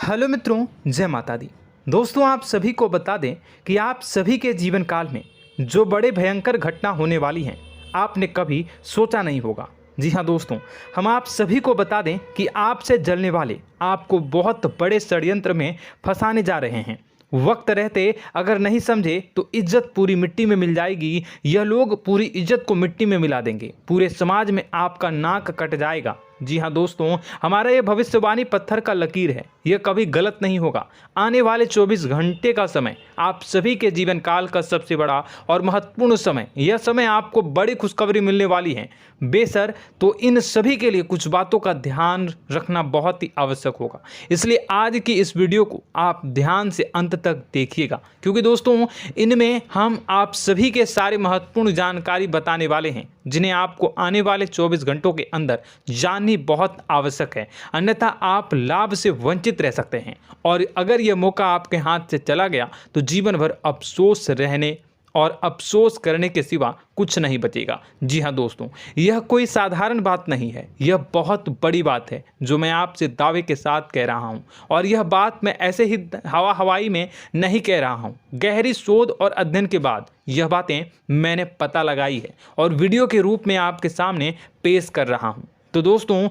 Hello मित्रों, जय माता दी। दोस्तों, आप सभी को बता दें कि आप सभी के जीवन काल में जो बड़े भयंकर घटना होने वाली हैं, आपने कभी सोचा नहीं होगा। जी हाँ दोस्तों, हम आप सभी को बता दें कि आपसे जलने वाले आपको बहुत बड़े षड्यंत्र में फंसाने जा रहे हैं। वक्त रहते अगर नहीं समझे तो इज्जत पूरी मिट्टी में मिल जाएगी। यह लोग पूरी इज्जत को मिट्टी में मिला देंगे। पूरे समाज में आपका नाक कट जाएगा। जी हाँ दोस्तों, हमारा ये भविष्यवाणी पत्थर का लकीर है, यह कभी गलत नहीं होगा। आने वाले 24 घंटे का समय आप सभी के जीवन काल का सबसे बड़ा और महत्वपूर्ण समय। यह समय आपको बड़ी खुशखबरी मिलने वाली है बेसर, तो इन सभी के लिए कुछ बातों का ध्यान रखना बहुत ही आवश्यक होगा। इसलिए आज की इस वीडियो को आप ध्यान से अंत तक देखिएगा, क्योंकि दोस्तों इनमें हम आप सभी के सारे महत्वपूर्ण जानकारी बताने वाले हैं, जिन्हें आपको आने वाले 24 घंटों के अंदर जाननी बहुत आवश्यक है। अन्यथा आप लाभ से वंचित रह सकते हैं, और अगर यह मौका आपके हाथ से चला गया तो जीवन भर अफसोस रहने और अफसोस करने के सिवा कुछ नहीं बचेगा। जी हाँ दोस्तों, यह कोई साधारण बात नहीं है, यह बहुत बड़ी बात है जो मैं आपसे दावे के साथ कह रहा हूँ। और यह बात मैं ऐसे ही हवाई में नहीं कह रहा हूँ। गहरी शोध और अध्ययन के बाद यह बातें मैंने पता लगाई है और वीडियो के रूप में आपके सामने पेश कर रहा हूँ। तो दोस्तों,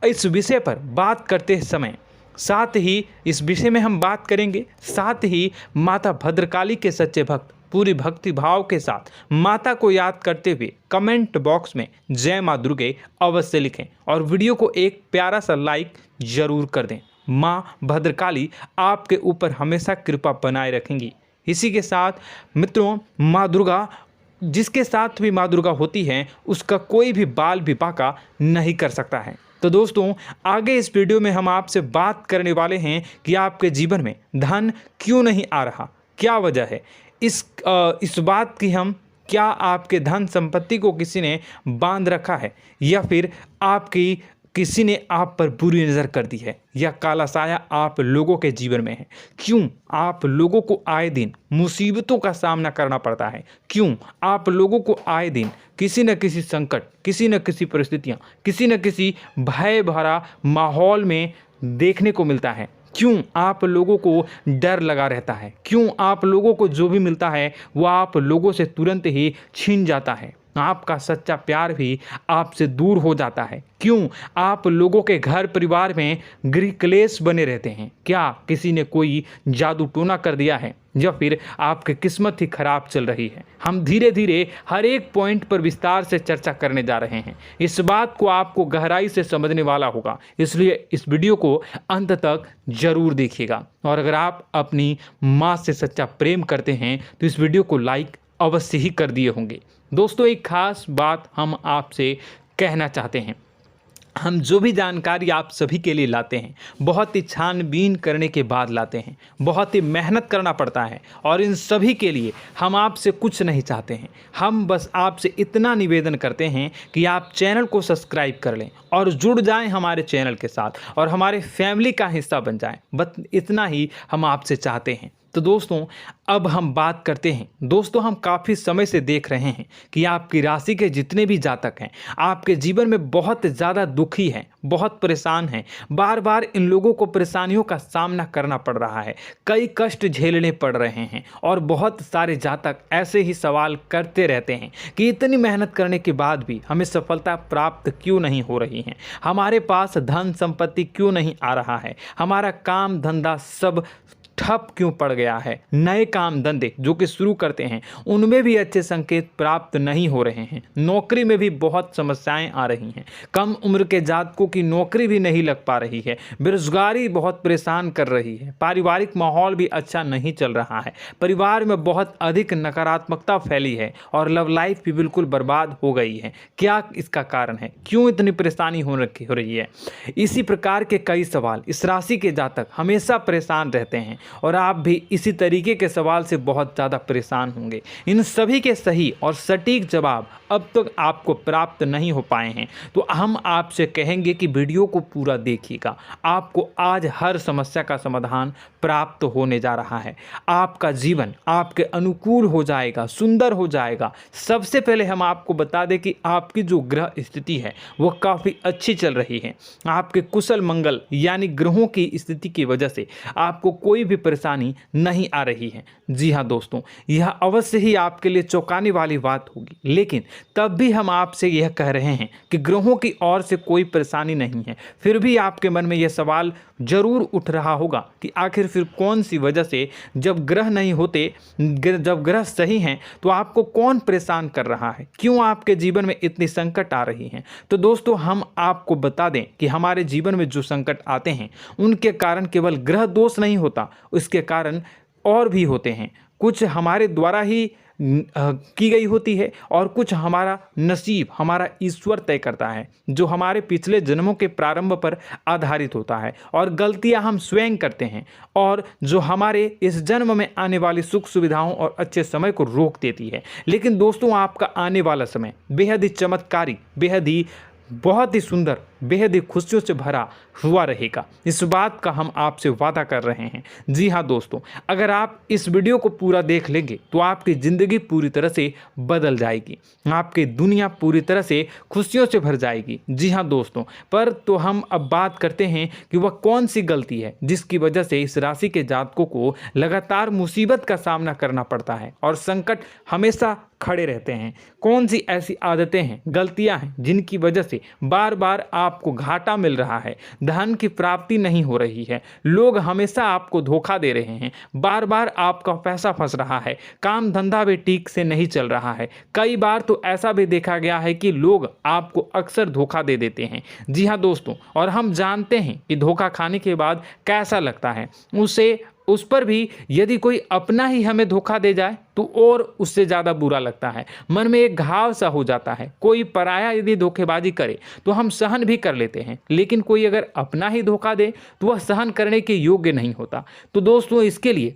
इस विषय पर बात करते समय साथ ही इस विषय में हम बात करेंगे, साथ ही माता भद्रकाली के सच्चे भक्त पूरी भक्ति भाव के साथ माता को याद करते हुए कमेंट बॉक्स में जय माँ दुर्गे अवश्य लिखें और वीडियो को एक प्यारा सा लाइक जरूर कर दें। माँ भद्रकाली आपके ऊपर हमेशा कृपा बनाए रखेंगी। इसी के साथ मित्रों, माँ दुर्गा, जिसके साथ भी माँ दुर्गा होती हैं, उसका कोई भी बाल भी बांका नहीं कर सकता है। तो दोस्तों, आगे इस वीडियो में हम आपसे बात करने वाले हैं कि आपके जीवन में धन क्यों नहीं आ रहा, क्या वजह है इस बात की। हम क्या आपके धन संपत्ति को किसी ने बांध रखा है, या फिर आपकी किसी ने आप पर बुरी नज़र कर दी है, या काला साया आप लोगों के जीवन में है। क्यों आप लोगों को आए दिन मुसीबतों का सामना करना पड़ता है, क्यों आप लोगों को आए दिन किसी न किसी संकट, किसी न किसी परिस्थितियाँ, किसी न किसी भय भरा माहौल में देखने को मिलता है, क्यों आप लोगों को डर लगा रहता है, क्यों आप लोगों को जो भी मिलता है वो आप लोगों से तुरंत ही छीन जाता है, आपका सच्चा प्यार भी आपसे दूर हो जाता है, क्यों आप लोगों के घर परिवार में गृह क्लेश बने रहते हैं। क्या किसी ने कोई जादू टोना कर दिया है, या फिर आपकी किस्मत ही खराब चल रही है। हम धीरे धीरे हर एक पॉइंट पर विस्तार से चर्चा करने जा रहे हैं। इस बात को आपको गहराई से समझने वाला होगा, इसलिए इस वीडियो को अंत तक जरूर देखिएगा। और अगर आप अपनी माँ से सच्चा प्रेम करते हैं तो इस वीडियो को लाइक अवश्य ही कर दिए होंगे। दोस्तों, एक खास बात हम आपसे कहना चाहते हैं। हम जो भी जानकारी आप सभी के लिए लाते हैं, बहुत ही छानबीन करने के बाद लाते हैं, बहुत ही मेहनत करना पड़ता है, और इन सभी के लिए हम आपसे कुछ नहीं चाहते हैं। हम बस आपसे इतना निवेदन करते हैं कि आप चैनल को सब्सक्राइब कर लें और जुड़ जाएं हमारे चैनल के साथ और हमारे फैमिली का हिस्सा बन जाएं। बस इतना ही हम आपसे चाहते हैं। तो दोस्तों, अब हम बात करते हैं। दोस्तों, हम काफ़ी समय से देख रहे हैं कि आपकी राशि के जितने भी जातक हैं, आपके जीवन में बहुत ज़्यादा दुखी हैं, बहुत परेशान हैं। बार बार इन लोगों को परेशानियों का सामना करना पड़ रहा है, कई कष्ट झेलने पड़ रहे हैं, और बहुत सारे जातक ऐसे ही सवाल करते रहते हैं कि इतनी मेहनत करने के बाद भी हमें सफलता प्राप्त क्यों नहीं हो रही है, हमारे पास धन संपत्ति क्यों नहीं आ रहा है, हमारा काम धंधा सब ठप क्यों पड़ गया है, नए काम धंधे जो कि शुरू करते हैं उनमें भी अच्छे संकेत प्राप्त नहीं हो रहे हैं, नौकरी में भी बहुत समस्याएं आ रही हैं, कम उम्र के जातकों की नौकरी भी नहीं लग पा रही है, बेरोजगारी बहुत परेशान कर रही है, पारिवारिक माहौल भी अच्छा नहीं चल रहा है, परिवार में बहुत अधिक नकारात्मकता फैली है, और लव लाइफ भी बिल्कुल बर्बाद हो गई है। क्या इसका कारण है, क्यों इतनी परेशानी हो रही है? इसी प्रकार के कई सवाल इस राशि के जातक हमेशा परेशान रहते हैं, और आप भी इसी तरीके के सवाल से बहुत ज़्यादा परेशान होंगे। इन सभी के सही और सटीक जवाब अब तक आपको प्राप्त नहीं हो पाए हैं, तो हम आपसे कहेंगे कि वीडियो को पूरा देखिएगा। आपको आज हर समस्या का समाधान प्राप्त होने जा रहा है। आपका जीवन आपके अनुकूल हो जाएगा, सुंदर हो जाएगा। सबसे पहले हम आपको बता दें कि आपकी जो ग्रह स्थिति है वो काफ़ी अच्छी चल रही है। आपके कुशल मंगल यानी ग्रहों की स्थिति की वजह से आपको कोई भी परेशानी नहीं आ रही है। जी हाँ दोस्तों, यह अवश्य ही आपके लिए चौंकाने वाली बात होगी, लेकिन तब भी हम आपसे यह कह रहे हैं कि ग्रहों की ओर से कोई परेशानी नहीं है। फिर भी आपके मन में यह सवाल जरूर उठ रहा होगा कि आखिर फिर कौन सी वजह से, जब ग्रह नहीं होते, जब ग्रह सही हैं, तो आपको कौन परेशान कर रहा है, क्यों आपके जीवन में इतनी संकट आ रही हैं। तो दोस्तों, हम आपको बता दें कि हमारे जीवन में जो संकट आते हैं उनके कारण केवल ग्रह दोष नहीं होता, उसके कारण और भी होते हैं। कुछ हमारे द्वारा ही की गई होती है और कुछ हमारा नसीब, हमारा ईश्वर तय करता है, जो हमारे पिछले जन्मों के प्रारंभ पर आधारित होता है। और गलतियां हम स्वयं करते हैं और जो हमारे इस जन्म में आने वाली सुख सुविधाओं और अच्छे समय को रोक देती है। लेकिन दोस्तों, आपका आने वाला समय बेहद ही चमत्कारी, बेहद ही बहुत ही सुंदर, बेहद ही खुशियों से भरा हुआ रहेगा। इस बात का हम आपसे वादा कर रहे हैं। जी हाँ दोस्तों, अगर आप इस वीडियो को पूरा देख लेंगे तो आपकी ज़िंदगी पूरी तरह से बदल जाएगी, आपकी दुनिया पूरी तरह से खुशियों से भर जाएगी। जी हाँ दोस्तों, पर तो हम अब बात करते हैं कि वह कौन सी गलती है जिसकी वजह से इस राशि के जातकों को लगातार मुसीबत का सामना करना पड़ता है और संकट हमेशा खड़े रहते हैं। कौन सी ऐसी आदतें हैं, गलतियां हैं जिनकी वजह से बार बार आपको घाटा मिल रहा है, धन की प्राप्ति नहीं हो रही है, लोग हमेशा आपको धोखा दे रहे हैं, बार बार आपका पैसा फंस रहा है, काम धंधा भी ठीक से नहीं चल रहा है। कई बार तो ऐसा भी देखा गया है कि लोग आपको अक्सर धोखा दे देते हैं। जी हाँ दोस्तों, और हम जानते हैं कि धोखा खाने के बाद कैसा लगता है। उस पर भी यदि कोई अपना ही हमें धोखा दे जाए तो और उससे ज़्यादा बुरा लगता है, मन में एक घाव सा हो जाता है। कोई पराया यदि धोखेबाजी करे तो हम सहन भी कर लेते हैं, लेकिन कोई अगर अपना ही धोखा दे तो वह सहन करने के योग्य नहीं होता। तो दोस्तों, इसके लिए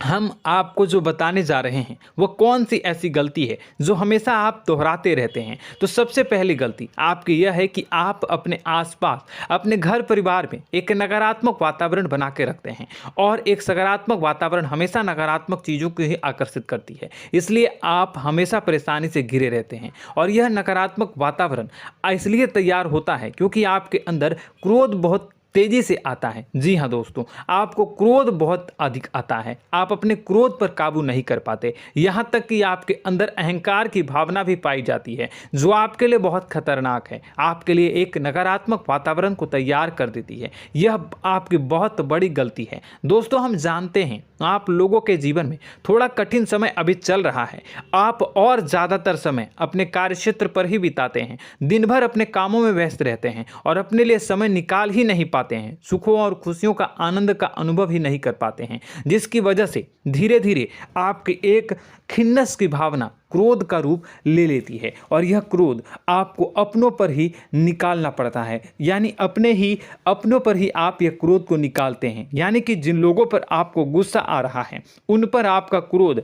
हम आपको जो बताने जा रहे हैं वो कौन सी ऐसी गलती है जो हमेशा आप दोहराते रहते हैं। तो सबसे पहली गलती आपकी यह है कि आप अपने आसपास, अपने घर परिवार में एक नकारात्मक वातावरण बना के रखते हैं, और एक सकारात्मक वातावरण हमेशा नकारात्मक चीज़ों को ही आकर्षित करती है। इसलिए आप हमेशा परेशानी से घिरे रहते हैं, और यह नकारात्मक वातावरण इसलिए तैयार होता है क्योंकि आपके अंदर क्रोध बहुत तेजी से आता है। जी हाँ दोस्तों, आपको क्रोध बहुत अधिक आता है, आप अपने क्रोध पर काबू नहीं कर पाते, यहाँ तक कि आपके अंदर अहंकार की भावना भी पाई जाती है, जो आपके लिए बहुत खतरनाक है, आपके लिए एक नकारात्मक वातावरण को तैयार कर देती है। यह आपकी बहुत बड़ी गलती है। दोस्तों, हम जानते हैं आप लोगों के जीवन में थोड़ा कठिन समय अभी चल रहा है। आप और ज़्यादातर समय अपने कार्यक्षेत्र पर ही बिताते हैं, दिन भर अपने कामों में व्यस्त रहते हैं और अपने लिए समय निकाल ही नहीं पाते हैं, सुखों और खुशियों का आनंद का अनुभव ही नहीं कर पाते हैं, जिसकी वजह से धीरे धीरे आपकी एक खिन्नस की भावना क्रोध का रूप ले लेती है, और यह क्रोध आपको अपनों पर ही निकालना पड़ता है। यानी अपनों पर ही आप यह क्रोध को निकालते हैं। यानी कि जिन लोगों पर आपको गुस्सा आ रहा है उन पर आपका क्रोध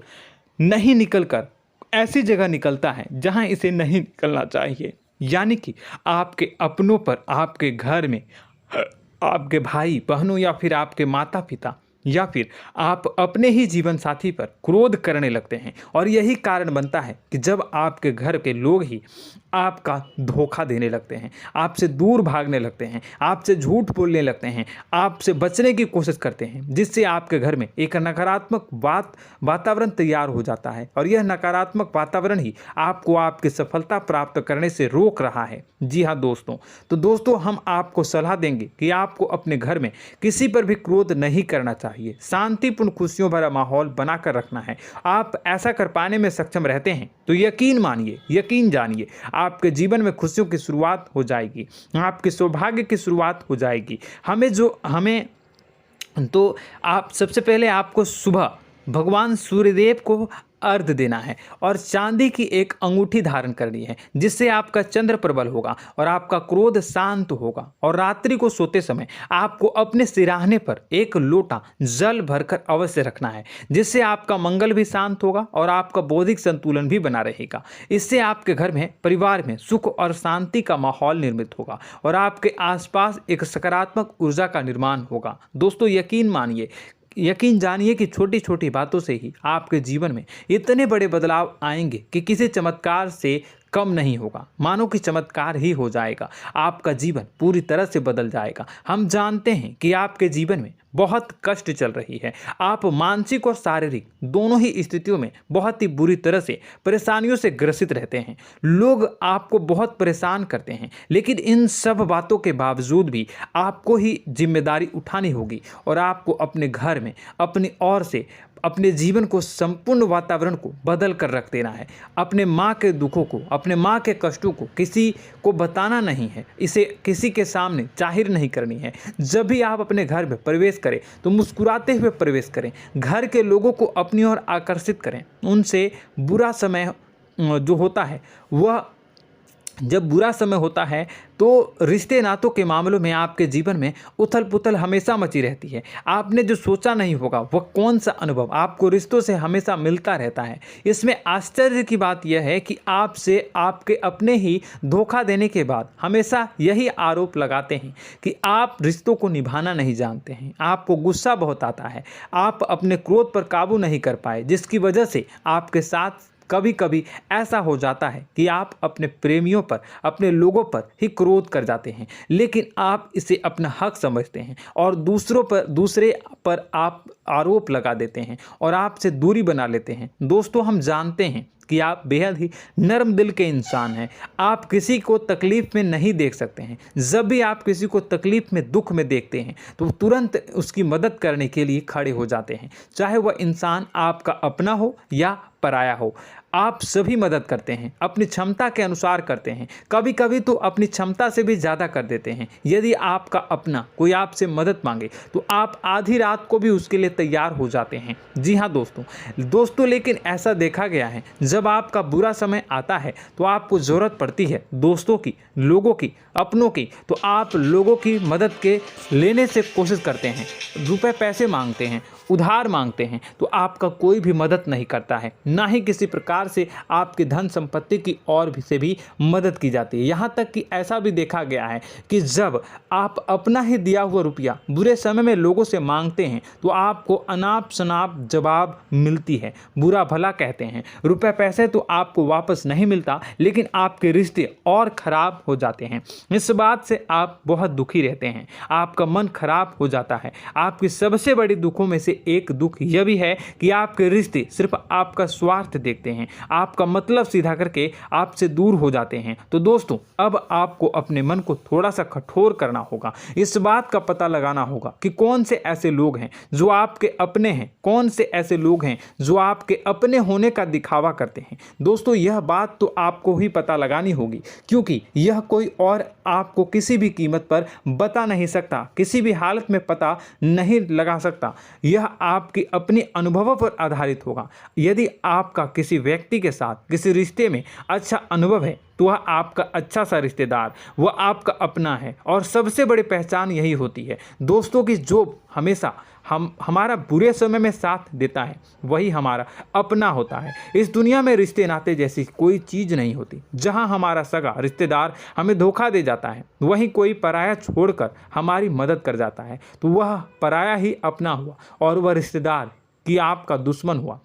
नहीं निकलकर ऐसी जगह निकलता है जहां इसे नहीं निकलना चाहिए। यानी कि आपके अपनों पर, आपके घर में, आपके भाई बहनों या फिर आपके माता पिता या फिर आप अपने ही जीवन साथी पर क्रोध करने लगते हैं, और यही कारण बनता है कि जब आपके घर के लोग ही आपका धोखा देने लगते हैं, आपसे दूर भागने लगते हैं, आपसे झूठ बोलने लगते हैं, आपसे बचने की कोशिश करते हैं, जिससे आपके घर में एक नकारात्मक वातावरण तैयार हो जाता है, और यह नकारात्मक वातावरण ही आपको आपकी सफलता प्राप्त करने से रोक रहा है। जी हाँ दोस्तों, तो दोस्तों, हम आपको सलाह देंगे कि आपको अपने घर में किसी पर भी क्रोध नहीं करना चाहिए, शांतिपूर्ण खुशियों भरा माहौल बनाकर रखना है। आप ऐसा कर पाने में सक्षम रहते हैं तो यकीन मानिए, यकीन जानिए, आपके जीवन में खुशियों की शुरुआत हो जाएगी, आपके सौभाग्य की शुरुआत हो जाएगी। आप सबसे पहले आपको सुबह भगवान सूर्यदेव को अर्घ्य देना है और चांदी की एक अंगूठी धारण करनी है, जिससे आपका चंद्र प्रबल होगा और आपका क्रोध शांत होगा। और रात्रि को सोते समय आपको अपने सिरहाने पर एक लोटा जल भरकर अवश्य रखना है, जिससे आपका मंगल भी शांत होगा और आपका बौद्धिक संतुलन भी बना रहेगा। इससे आपके घर में, परिवार में सुख और शांति का माहौल निर्मित होगा और आपके आसपास एक सकारात्मक ऊर्जा का निर्माण होगा। दोस्तों, यकीन जानिए कि छोटी छोटी बातों से ही आपके जीवन में इतने बड़े बदलाव आएंगे कि किसी चमत्कार से कम नहीं होगा। मानो कि चमत्कार ही हो जाएगा, आपका जीवन पूरी तरह से बदल जाएगा। हम जानते हैं कि आपके जीवन में बहुत कष्ट चल रही है, आप मानसिक और शारीरिक दोनों ही स्थितियों में बहुत ही बुरी तरह से परेशानियों से ग्रसित रहते हैं। लोग आपको बहुत परेशान करते हैं, लेकिन इन सब बातों के बावजूद भी आपको ही जिम्मेदारी उठानी होगी और आपको अपने घर में अपनी ओर से अपने जीवन को, संपूर्ण वातावरण को बदल कर रख देना है। अपने माँ के दुखों को, अपने माँ के कष्टों को किसी को बताना नहीं है, इसे किसी के सामने जाहिर नहीं करनी है। जब भी आप अपने घर में प्रवेश करें तो मुस्कुराते हुए प्रवेश करें, घर के लोगों को अपनी ओर आकर्षित करें। उनसे बुरा समय जो होता है वह जब बुरा समय होता है तो रिश्ते नातों के मामलों में आपके जीवन में उथल पुथल हमेशा मची रहती है। आपने जो सोचा नहीं होगा वह कौन सा अनुभव आपको रिश्तों से हमेशा मिलता रहता है। इसमें आश्चर्य की बात यह है कि आपसे आपके अपने ही धोखा देने के बाद हमेशा यही आरोप लगाते हैं कि आप रिश्तों को निभाना नहीं जानते हैं, आपको गुस्सा बहुत आता है, आप अपने क्रोध पर काबू नहीं कर पाए, जिसकी वजह से आपके साथ कभी कभी ऐसा हो जाता है कि आप अपने प्रेमियों पर, अपने लोगों पर ही क्रोध कर जाते हैं, लेकिन आप इसे अपना हक समझते हैं और दूसरे पर आप आरोप लगा देते हैं और आपसे दूरी बना लेते हैं। दोस्तों, हम जानते हैं कि आप बेहद ही नर्म दिल के इंसान हैं। आप किसी को तकलीफ में नहीं देख सकते हैं। जब भी आप किसी को तकलीफ में, दुख में देखते हैं तो तुरंत उसकी मदद करने के लिए खड़े हो जाते हैं, चाहे वह इंसान आपका अपना हो या पराया हो। आप सभी मदद करते हैं, अपनी क्षमता के अनुसार करते हैं, कभी कभी तो अपनी क्षमता से भी ज़्यादा कर देते हैं। यदि आपका अपना कोई आपसे मदद मांगे तो आप आधी रात को भी उसके लिए तैयार हो जाते हैं। जी हाँ दोस्तों, लेकिन ऐसा देखा गया है, जब आपका बुरा समय आता है तो आपको ज़रूरत पड़ती है दोस्तों की, लोगों की, अपनों की, तो आप लोगों की मदद के लेने से कोशिश करते हैं, रुपए पैसे मांगते हैं, उधार मांगते हैं, तो आपका कोई भी मदद नहीं करता है, ना ही किसी प्रकार से आपकी धन संपत्ति की ओर से भी मदद की जाती है। यहाँ तक कि ऐसा भी देखा गया है कि जब आप अपना ही दिया हुआ रुपया बुरे समय में लोगों से मांगते हैं तो आपको अनाप शनाप जवाब मिलती है, बुरा भला कहते हैं। रुपए पैसे तो आपको वापस नहीं मिलता, लेकिन आपके रिश्ते और खराब हो जाते हैं। इस बात से आप बहुत दुखी रहते हैं, आपका मन खराब हो जाता है। आपकी सबसे बड़ी दुखों में से एक दुख यह भी है कि आपके रिश्ते सिर्फ आपका स्वार्थ देखते हैं, आपका मतलब सीधा करके आपसे दूर हो जाते हैं। तो दोस्तों, अब आपको अपने मन को थोड़ा सा कठोर करना होगा, इस बात का पता लगाना होगा कि कौन से ऐसे लोग हैं जो आपके अपने हैं, कौन से ऐसे लोग हैं जो आपके अपने होने का दिखावा करते हैं। दोस्तों, यह बात तो आपको ही पता लगानी होगी, क्योंकि यह कोई और आपको किसी भी कीमत पर बता नहीं सकता, किसी भी हालत में पता नहीं लगा सकता। यह आपके अपने अनुभवों पर आधारित होगा। यदि आपका किसी व्यक्ति के साथ किसी रिश्ते में अच्छा अनुभव है तो वह आपका अच्छा सा रिश्तेदार, वह आपका अपना है। और सबसे बड़ी पहचान यही होती है दोस्तों की जो हमेशा हमारा बुरे समय में साथ देता है वही हमारा अपना होता है। इस दुनिया में रिश्ते नाते जैसी कोई चीज़ नहीं होती। जहां हमारा सगा रिश्तेदार हमें धोखा दे जाता है, वहीं कोई पराया छोड़कर हमारी मदद कर जाता है, तो वह पराया ही अपना हुआ और वह रिश्तेदार की आपका दुश्मन हुआ।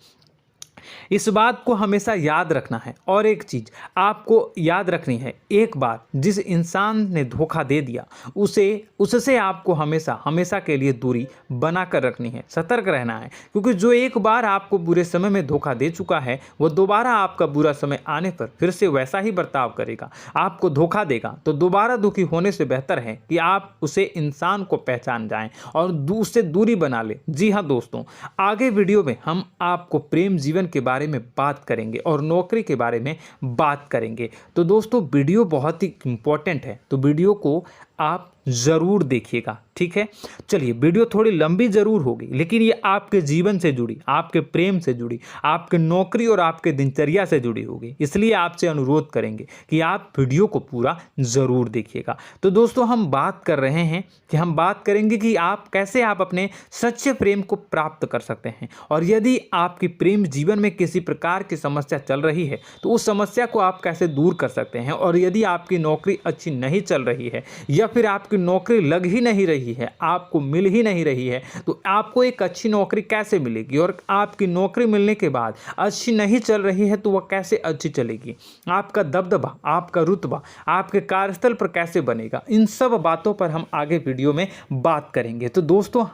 इस बात को हमेशा याद रखना है। और एक चीज़ आपको याद रखनी है, एक बार जिस इंसान ने धोखा दे दिया उससे आपको हमेशा के लिए दूरी बना कर रखनी है, सतर्क रहना है। क्योंकि जो एक बार आपको बुरे समय में धोखा दे चुका है वो दोबारा आपका बुरा समय आने पर फिर से वैसा ही बर्ताव करेगा, आपको धोखा देगा। तो दोबारा दुखी होने से बेहतर है कि आप उसे इंसान को पहचान जाएं और उससे दूरी बना लें। जी हाँ दोस्तों, आगे वीडियो में हम आपको प्रेम जीवन के बारे में बात करेंगे और नौकरी के बारे में बात करेंगे। तो दोस्तों, वीडियो बहुत ही इम्पोर्टेंट है, तो वीडियो को आप ज़रूर देखिएगा, ठीक है। चलिए, वीडियो थोड़ी लंबी ज़रूर होगी, लेकिन ये आपके जीवन से जुड़ी, आपके प्रेम से जुड़ी, आपके नौकरी और आपके दिनचर्या से जुड़ी होगी, इसलिए आपसे अनुरोध करेंगे कि आप वीडियो को पूरा ज़रूर देखिएगा। तो दोस्तों, हम बात कर रहे हैं कि हम बात करेंगे कि आप कैसे आप अपने सच्चे प्रेम को प्राप्त कर सकते हैं, और यदि आपकी प्रेम जीवन में किसी प्रकार की समस्या चल रही है तो उस समस्या को आप कैसे दूर कर सकते हैं, और यदि आपकी नौकरी अच्छी नहीं चल रही है या फिर आपकी नौकरी लग ही नहीं रही है, आपको मिल ही नहीं रही है, तो आपको एक अच्छी नौकरी कैसे मिलेगी, और आपकी नौकरी मिलने के बाद अच्छी नहीं चल रही है तो वह कैसे अच्छी चलेगी, आपका दबदबा, आपका रुतबा आपके कार्यस्थल पर कैसे बनेगा, इन सब बातों पर हम आगे वीडियो में बात करेंगे। तो दोस्तों,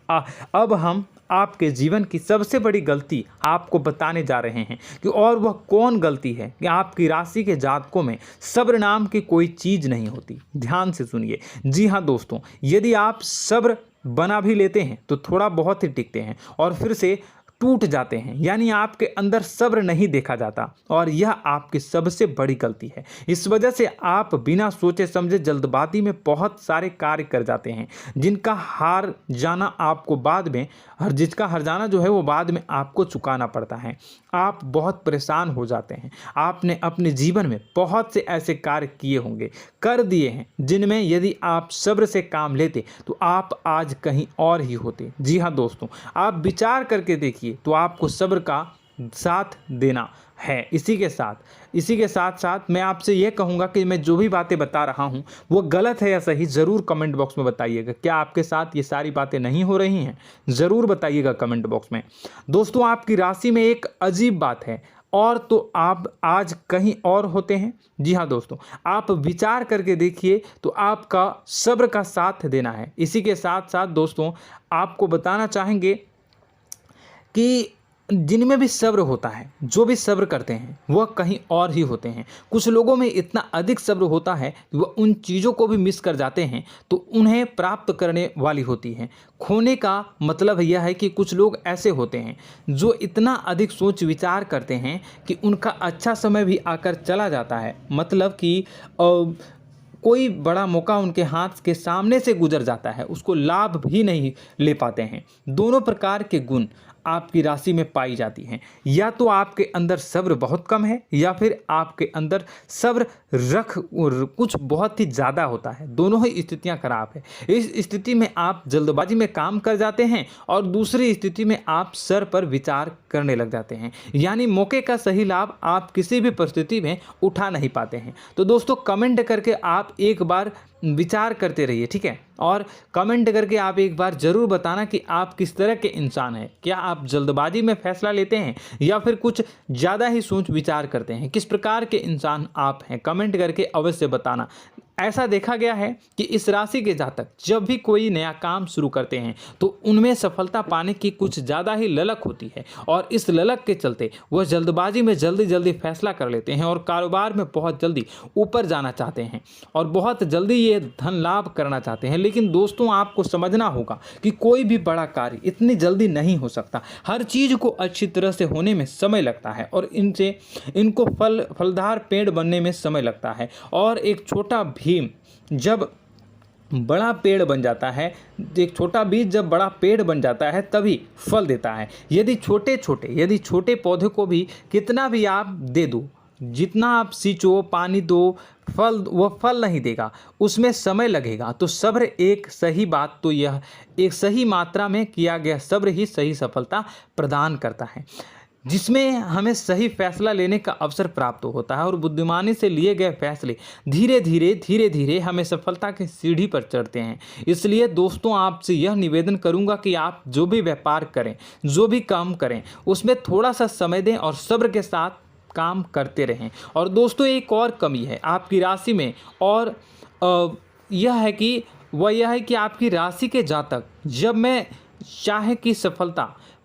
अब हम आपके जीवन की सबसे बड़ी गलती आपको बताने जा रहे हैं कि और वह कौन गलती है कि आपकी राशि के जातकों में सब्र नाम की कोई चीज़ नहीं होती। ध्यान से सुनिए। जी हाँ दोस्तों, यदि आप सब्र बना भी लेते हैं तो थोड़ा बहुत ही टिकते हैं और फिर से टूट जाते हैं, यानी आपके अंदर सब्र नहीं देखा जाता, और यह आपकी सबसे बड़ी गलती है। इस वजह से आप बिना सोचे समझे जल्दबाजी में बहुत सारे कार्य कर जाते हैं, जिसका हार जाना जो है वो बाद में आपको चुकाना पड़ता है। आप बहुत परेशान हो जाते हैं। आपने अपने जीवन में बहुत से ऐसे कार्य किए होंगे, कर दिए हैं, जिनमें यदि आप सब्र से काम लेते तो आप आज कहीं और ही होते। जी हाँ दोस्तों, आप विचार करके देखिए तो आपको सब्र का साथ देना है। इसी के साथ साथ मैं आपसे यह कहूँगा कि मैं जो भी बातें बता रहा हूँ वो गलत है या सही, ज़रूर कमेंट बॉक्स में बताइएगा। क्या आपके साथ ये सारी बातें नहीं हो रही हैं, ज़रूर बताइएगा कमेंट बॉक्स में। दोस्तों, आपकी राशि में एक अजीब बात है, और तो आप आज कहीं और होते हैं। जी हाँ दोस्तों, आप विचार करके देखिए तो आपका सब्र का साथ देना है। इसी के साथ साथ दोस्तों, आपको बताना चाहेंगे कि जिनमें भी सब्र होता है, जो भी सब्र करते हैं वह कहीं और ही होते हैं। कुछ लोगों में इतना अधिक सब्र होता है कि वह उन चीज़ों को भी मिस कर जाते हैं तो उन्हें प्राप्त करने वाली होती हैं। खोने का मतलब यह है कि कुछ लोग ऐसे होते हैं जो इतना अधिक सोच विचार करते हैं कि उनका अच्छा समय भी आकर चला जाता है, मतलब कि कोई बड़ा मौका उनके हाथ के सामने से गुजर जाता है, उसको लाभ भी नहीं ले पाते हैं। दोनों प्रकार के गुण आपकी राशि में पाई जाती हैं। या तो आपके अंदर सब्र बहुत कम है, या फिर आपके अंदर सब्र कुछ बहुत ही ज़्यादा होता है। दोनों ही स्थितियां खराब है। इस स्थिति में आप जल्दबाजी में काम कर जाते हैं, और दूसरी स्थिति में आप सर पर विचार करने लग जाते हैं, यानी मौके का सही लाभ आप किसी भी परिस्थिति में उठा नहीं पाते हैं। तो दोस्तों, कमेंट करके आप एक बार विचार करते रहिए, ठीक है, और कमेंट करके आप एक बार ज़रूर बताना कि आप किस तरह के इंसान हैं। क्या आप जल्दबाजी में फैसला लेते हैं या फिर कुछ ज़्यादा ही सोच विचार करते हैं? किस प्रकार के इंसान आप हैं, कमेंट करके अवश्य बताना। ऐसा देखा गया है कि इस राशि के जातक जब भी कोई नया काम शुरू करते हैं तो उनमें सफलता पाने की कुछ ज़्यादा ही ललक होती है, और इस ललक के चलते वह जल्दबाजी में जल्दी फैसला कर लेते हैं और कारोबार में बहुत जल्दी ऊपर जाना चाहते हैं और बहुत जल्दी ये धन लाभ करना चाहते हैं। लेकिन दोस्तों, आपको समझना होगा कि कोई भी बड़ा कार्य इतनी जल्दी नहीं हो सकता। हर चीज़ को अच्छी तरह से होने में समय लगता है, और इनको फलदार पेड़ बनने में समय लगता है। और एक छोटा भीम जब बड़ा पेड़ बन जाता है, एक छोटा बीज जब बड़ा पेड़ बन जाता है तभी फल देता है। यदि छोटे पौधे को भी कितना भी आप दे दो, जितना आप सींचो, पानी दो, वह फल नहीं देगा, उसमें समय लगेगा। तो सब्र एक सही मात्रा में किया गया सब्र ही सही सफलता प्रदान करता है, जिसमें हमें सही फैसला लेने का अवसर प्राप्त होता है, और बुद्धिमानी से लिए गए फैसले धीरे धीरे हमें सफलता की सीढ़ी पर चढ़ते हैं। इसलिए दोस्तों, आपसे यह निवेदन करूंगा कि आप जो भी व्यापार करें, जो भी काम करें, उसमें थोड़ा सा समय दें और सब्र के साथ काम करते रहें। और दोस्तों, एक और कमी है आपकी राशि में, और यह है कि आपकी राशि के जातक जब में चाहे की सफलता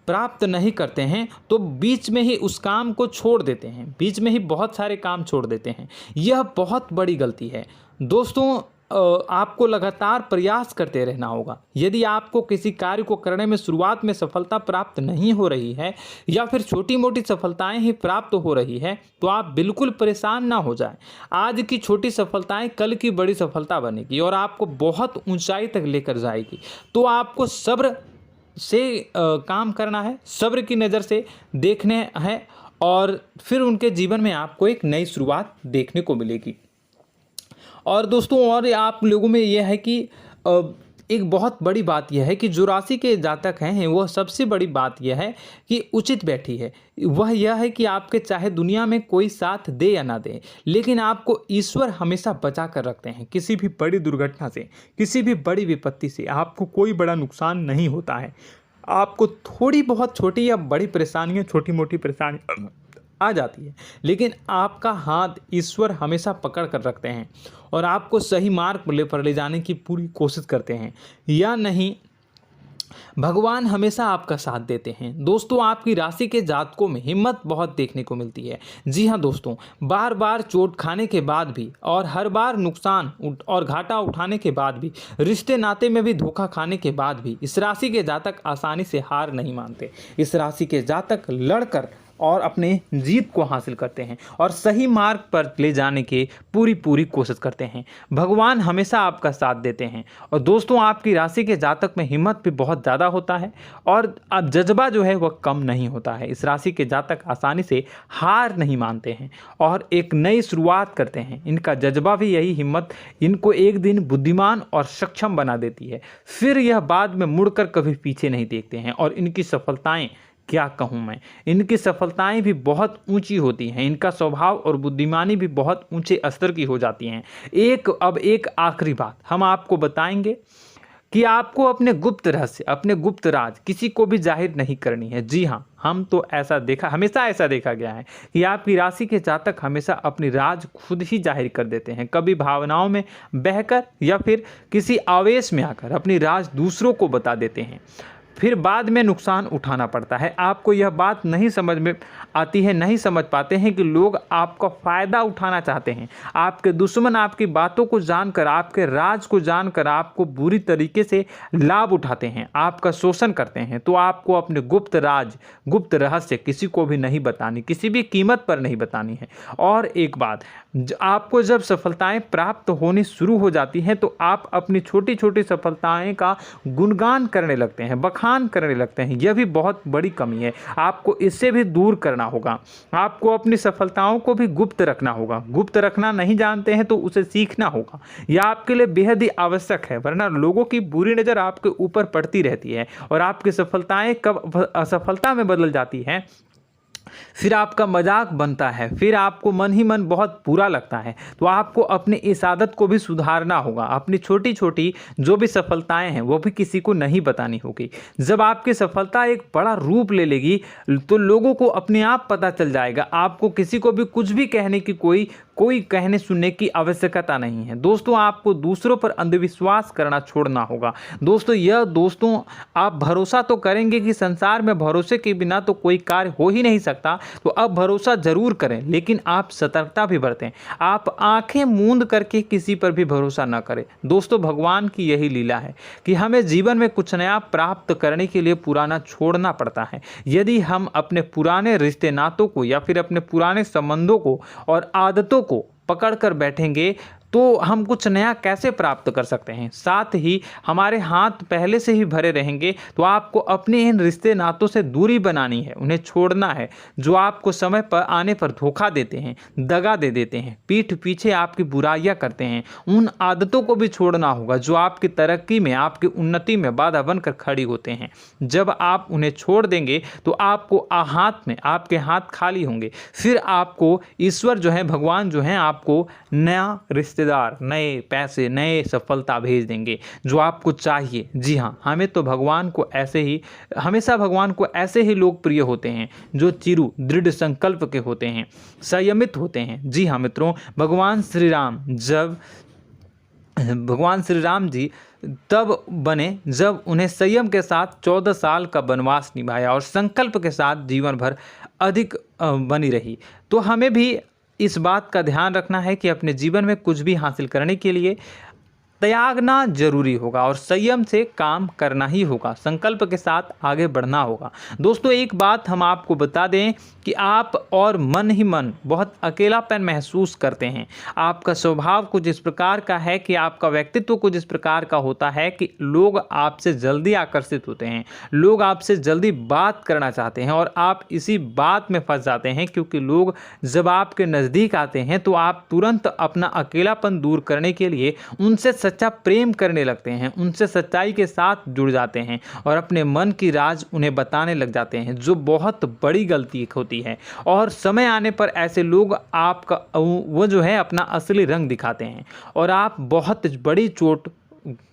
प्राप्त नहीं करते हैं तो बीच में ही उस काम को छोड़ देते हैं, बीच में ही बहुत सारे काम छोड़ देते हैं। यह बहुत बड़ी गलती है दोस्तों। आपको लगातार प्रयास करते रहना होगा। यदि आपको किसी कार्य को करने में शुरुआत में सफलता प्राप्त नहीं हो रही है या फिर छोटी मोटी सफलताएं ही प्राप्त हो रही है तो आप बिल्कुल परेशान ना हो जाएं। आज की छोटी सफलताएं कल की बड़ी सफलता बनेगी और आपको बहुत ऊंचाई तक लेकर जाएगी। तो आपको सब्र से काम करना है, सब्र की नज़र से देखने हैं और फिर उनके जीवन में आपको एक नई शुरुआत देखने को मिलेगी। और दोस्तों और आप लोगों में यह है कि एक बहुत बड़ी बात यह है कि जो राशि के जातक हैं वह सबसे बड़ी बात यह है कि उचित बैठी है। वह यह है कि आपके चाहे दुनिया में कोई साथ दे या ना दे, लेकिन आपको ईश्वर हमेशा बचा कर रखते हैं। किसी भी बड़ी दुर्घटना से, किसी भी बड़ी विपत्ति से आपको कोई बड़ा नुकसान नहीं होता है। आपको थोड़ी बहुत छोटी या बड़ी परेशानियाँ, छोटी मोटी परेशानी आ जाती है, लेकिन आपका हाथ ईश्वर हमेशा पकड़ कर रखते हैं और आपको सही मार्ग पर ले जाने की पूरी कोशिश करते हैं। या नहीं, भगवान हमेशा आपका साथ देते हैं। दोस्तों आपकी राशि के जातकों में हिम्मत बहुत देखने को मिलती है। जी हाँ दोस्तों, बार बार चोट खाने के बाद भी और हर बार नुकसान और घाटा उठाने के बाद भी, रिश्ते नाते में भी धोखा खाने के बाद भी इस राशि के जातक आसानी से हार नहीं मानते। इस राशि के जातक लड़कर और अपने जीत को हासिल करते हैं और सही मार्ग पर ले जाने की पूरी कोशिश करते हैं। भगवान हमेशा आपका साथ देते हैं। और दोस्तों आपकी राशि के जातक में हिम्मत भी बहुत ज़्यादा होता है और अब जज्बा जो है वह कम नहीं होता है। इस राशि के जातक आसानी से हार नहीं मानते हैं और एक नई शुरुआत करते हैं। इनका जज्बा भी, यही हिम्मत इनको एक दिन बुद्धिमान और सक्षम बना देती है। फिर यह बाद में मुड़कर कभी पीछे नहीं देखते हैं और इनकी सफलताएं, क्या कहूँ मैं, इनकी सफलताएं भी बहुत ऊंची होती हैं। इनका स्वभाव और बुद्धिमानी भी बहुत ऊंचे स्तर की हो जाती हैं। अब एक आखिरी बात हम आपको बताएंगे कि आपको अपने गुप्त रहस्य, अपने गुप्त राज किसी को भी जाहिर नहीं करनी है। जी हाँ, हम तो हमेशा ऐसा देखा गया है कि आपकी राशि के जातक हमेशा अपनी राज खुद ही जाहिर कर देते हैं। कभी भावनाओं में बहकर या फिर किसी आवेश में आकर अपनी राज दूसरों को बता देते हैं, फिर बाद में नुकसान उठाना पड़ता है। आपको यह बात नहीं समझ में आती है, नहीं समझ पाते हैं कि लोग आपका फ़ायदा उठाना चाहते हैं। आपके दुश्मन आपकी बातों को जानकर, आपके राज को जानकर आपको बुरी तरीके से लाभ उठाते हैं, आपका शोषण करते हैं। तो आपको अपने गुप्त राज, गुप्त रहस्य किसी को भी नहीं बतानी, किसी भी कीमत पर नहीं बतानी है। और एक बात, आपको जब सफलताएं प्राप्त होनी शुरू हो जाती हैं तो आप अपनी छोटी छोटी सफलताएं का गुणगान करने लगते हैं, बखान करने लगते हैं। यह भी बहुत बड़ी कमी है, आपको इससे भी दूर करना होगा। आपको अपनी सफलताओं को भी गुप्त रखना होगा। गुप्त रखना नहीं जानते हैं तो उसे सीखना होगा। यह आपके लिए बेहद ही आवश्यक है, वरना लोगों की बुरी नज़र आपके ऊपर पड़ती रहती है और आपकी सफलताएं कब असफलता में बदल जाती हैं, फिर आपका मजाक बनता है, फिर आपको मन ही मन बहुत बुरा लगता है। तो आपको अपनी इस आदत को भी सुधारना होगा। अपनी छोटी छोटी जो भी सफलताएं हैं वो भी किसी को नहीं बतानी होगी। जब आपकी सफलता एक बड़ा रूप ले लेगी तो लोगों को अपने आप पता चल जाएगा। आपको किसी को भी कुछ भी कहने की कोई कहने सुनने की आवश्यकता नहीं है। दोस्तों आपको दूसरों पर अंधविश्वास करना छोड़ना होगा। दोस्तों आप भरोसा तो करेंगे कि संसार में भरोसे के बिना तो कोई कार्य हो ही नहीं सकता, तो अब भरोसा जरूर करें, लेकिन आप सतर्कता भी बरतें। आप आंखें मूंद करके किसी पर भी भरोसा न करें। दोस्तों भगवान की यही लीला है कि हमें जीवन में कुछ नया प्राप्त करने के लिए पुराना छोड़ना पड़ता है। यदि हम अपने पुराने रिश्ते नातों को या फिर अपने पुराने संबंधों को और आदतों को पकड़ कर बैठेंगे तो हम कुछ नया कैसे प्राप्त कर सकते हैं। साथ ही हमारे हाथ पहले से ही भरे रहेंगे। तो आपको अपने इन रिश्ते नातों से दूरी बनानी है, उन्हें छोड़ना है। जो आपको समय पर आने पर धोखा देते हैं, दगा दे देते हैं, पीठ पीछे आपकी बुराइयां करते हैं, उन आदतों को भी छोड़ना होगा जो आपकी तरक्की में, आपकी उन्नति में बाधा बनकर खड़ी होते हैं। जब आप उन्हें छोड़ देंगे तो आपको आपके हाथ खाली होंगे। फिर आपको ईश्वर जो है, भगवान जो है, आपको नया रिश्तेदार, नए पैसे, नए सफलता भेज देंगे जो आपको चाहिए। जी हाँ, हमेशा भगवान को ऐसे ही लोग प्रिय होते हैं जो चिरु दृढ़ संकल्प के होते हैं, संयमित होते हैं। जी हाँ मित्रों, भगवान श्री राम जी तब बने जब उन्हें संयम के साथ 14 साल का वनवास निभाया और संकल्प के साथ जीवन भर अधिक बनी रही। तो हमें भी इस बात का ध्यान रखना है कि अपने जीवन में कुछ भी हासिल करने के लिए त्यागना जरूरी होगा और संयम से काम करना ही होगा, संकल्प के साथ आगे बढ़ना होगा। दोस्तों एक बात हम आपको बता दें कि आप और मन ही मन बहुत अकेलापन महसूस करते हैं। आपका स्वभाव कुछ इस प्रकार का है कि आपका व्यक्तित्व कुछ इस प्रकार का होता है कि लोग आपसे जल्दी आकर्षित होते हैं, लोग आपसे जल्दी बात करना चाहते हैं और आप इसी बात में फंस जाते हैं, क्योंकि लोग जब आपके नज़दीक आते हैं तो आप तुरंत अपना अकेलापन दूर करने के लिए उनसे सच्चा प्रेम करने लगते हैं, उनसे सच्चाई के साथ जुड़ जाते हैं और अपने मन की राज उन्हें बताने लग जाते हैं, जो बहुत बड़ी गलती होती है। और समय आने पर ऐसे लोग आपका वो जो है अपना असली रंग दिखाते हैं और आप बहुत बड़ी चोट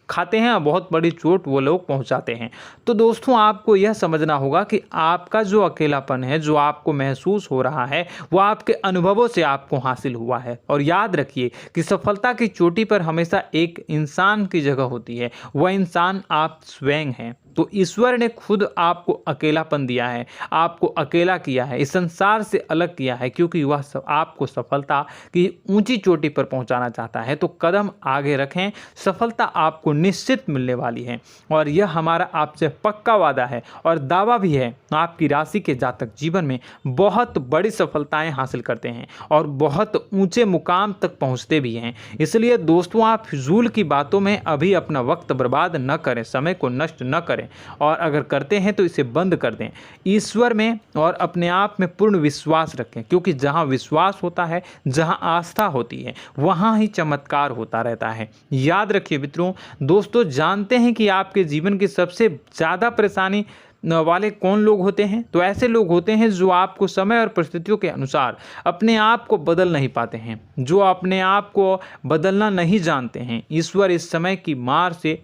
खाते हैं और बहुत बड़ी चोट वो लोग पहुंचाते हैं। तो दोस्तों आपको यह समझना होगा कि आपका जो अकेलापन है, जो आपको महसूस हो रहा है, वो आपके अनुभवों से आपको हासिल हुआ है। और याद रखिए कि सफलता की चोटी पर हमेशा एक इंसान की जगह होती है, वह इंसान आप स्वयं हैं। तो ईश्वर ने खुद आपको अकेलापन दिया है, आपको अकेला किया है, इस संसार से अलग किया है, क्योंकि वह आपको सफलता की ऊंची चोटी पर पहुंचाना चाहता है। तो कदम आगे रखें, सफलता आपको निश्चित मिलने वाली है और यह हमारा आपसे पक्का वादा है और दावा भी है। आपकी राशि के जातक जीवन में बहुत बड़ी सफलताएं हासिल करते हैं और बहुत ऊंचे मुकाम तक पहुंचते भी हैं। इसलिए दोस्तों आप फिजूल की बातों में अभी अपना वक्त बर्बाद न करें, समय को नष्ट न करें और अगर करते हैं तो इसे बंद कर दें। ईश्वर में और अपने आप में पूर्ण विश्वास रखें, क्योंकि जहां विश्वास होता है, जहां आस्था होती है, वहां ही चमत्कार होता रहता है। याद रखिए मित्रों, दोस्तों जानते हैं कि आपके जीवन की सबसे ज़्यादा परेशानी वाले कौन लोग होते हैं? तो ऐसे लोग होते हैं जो आपको समय और परिस्थितियों के अनुसार अपने आप को बदल नहीं पाते हैं, जो अपने आप को बदलना नहीं जानते हैं। ईश्वर इस समय की मार से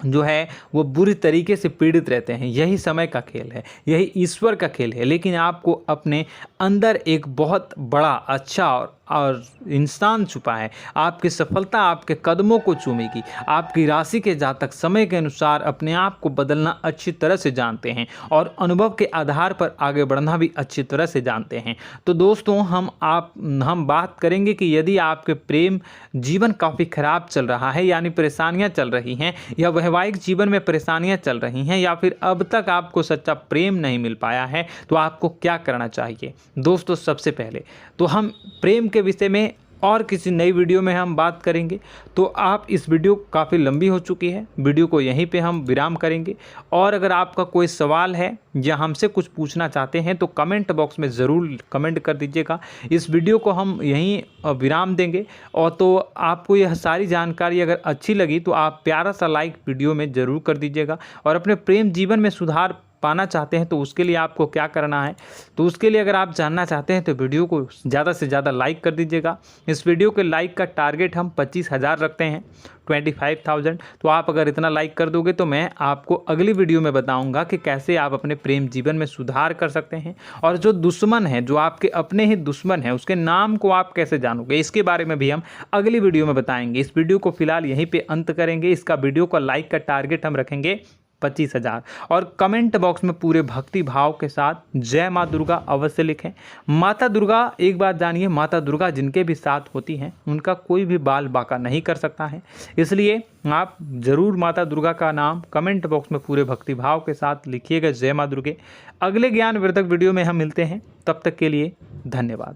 जो है वो बुरी तरीके से पीड़ित रहते हैं। यही समय का खेल है, यही ईश्वर का खेल है। लेकिन आपको अपने अंदर एक बहुत बड़ा अच्छा और इंसान छुपा है। आपकी सफलता आपके कदमों को चूमेगी। आपकी राशि के जातक समय के अनुसार अपने आप को बदलना अच्छी तरह से जानते हैं और अनुभव के आधार पर आगे बढ़ना भी अच्छी तरह से जानते हैं। तो दोस्तों हम बात करेंगे कि यदि आपके प्रेम जीवन काफ़ी खराब चल रहा है, यानी परेशानियां चल रही हैं, या वैवाहिक जीवन में परेशानियां चल रही हैं, या फिर अब तक आपको सच्चा प्रेम नहीं मिल पाया है, तो आपको क्या करना चाहिए? दोस्तों सबसे पहले तो हम प्रेम के विषय में और किसी नई वीडियो में हम बात करेंगे। तो आप इस वीडियो काफ़ी लंबी हो चुकी है, वीडियो को यहीं पे हम विराम करेंगे। और अगर आपका कोई सवाल है या हमसे कुछ पूछना चाहते हैं तो कमेंट बॉक्स में ज़रूर कमेंट कर दीजिएगा। इस वीडियो को हम यहीं विराम देंगे। और तो आपको यह सारी जानकारी अगर अच्छी लगी तो आप प्यारा सा लाइक वीडियो में ज़रूर कर दीजिएगा। और अपने प्रेम जीवन में सुधार पाना चाहते हैं तो उसके लिए आपको क्या करना है, तो उसके लिए अगर आप जानना चाहते हैं तो वीडियो को ज़्यादा से ज़्यादा लाइक कर दीजिएगा। इस वीडियो के लाइक का टारगेट हम 25,000 रखते हैं, 25,000। तो आप अगर इतना लाइक कर दोगे तो मैं आपको अगली वीडियो में बताऊंगा कि कैसे आप अपने प्रेम जीवन में सुधार कर सकते हैं। और जो दुश्मन है, जो आपके अपने ही दुश्मन है, उसके नाम को आप कैसे जानोगे, इसके बारे में भी हम अगली वीडियो में बताएंगे। इस वीडियो को फिलहाल यहीं पर अंत करेंगे। इसका वीडियो का लाइक का टारगेट हम रखेंगे 25,000। और कमेंट बॉक्स में पूरे भक्ति भाव के साथ जय माँ दुर्गा अवश्य लिखें। माता दुर्गा, एक बात जानिए, माता दुर्गा जिनके भी साथ होती हैं उनका कोई भी बाल बाका नहीं कर सकता है। इसलिए आप ज़रूर माता दुर्गा का नाम कमेंट बॉक्स में पूरे भक्ति भाव के साथ लिखिएगा, जय माँ दुर्गे। अगले ज्ञानवर्धक वीडियो में हम मिलते हैं, तब तक के लिए धन्यवाद।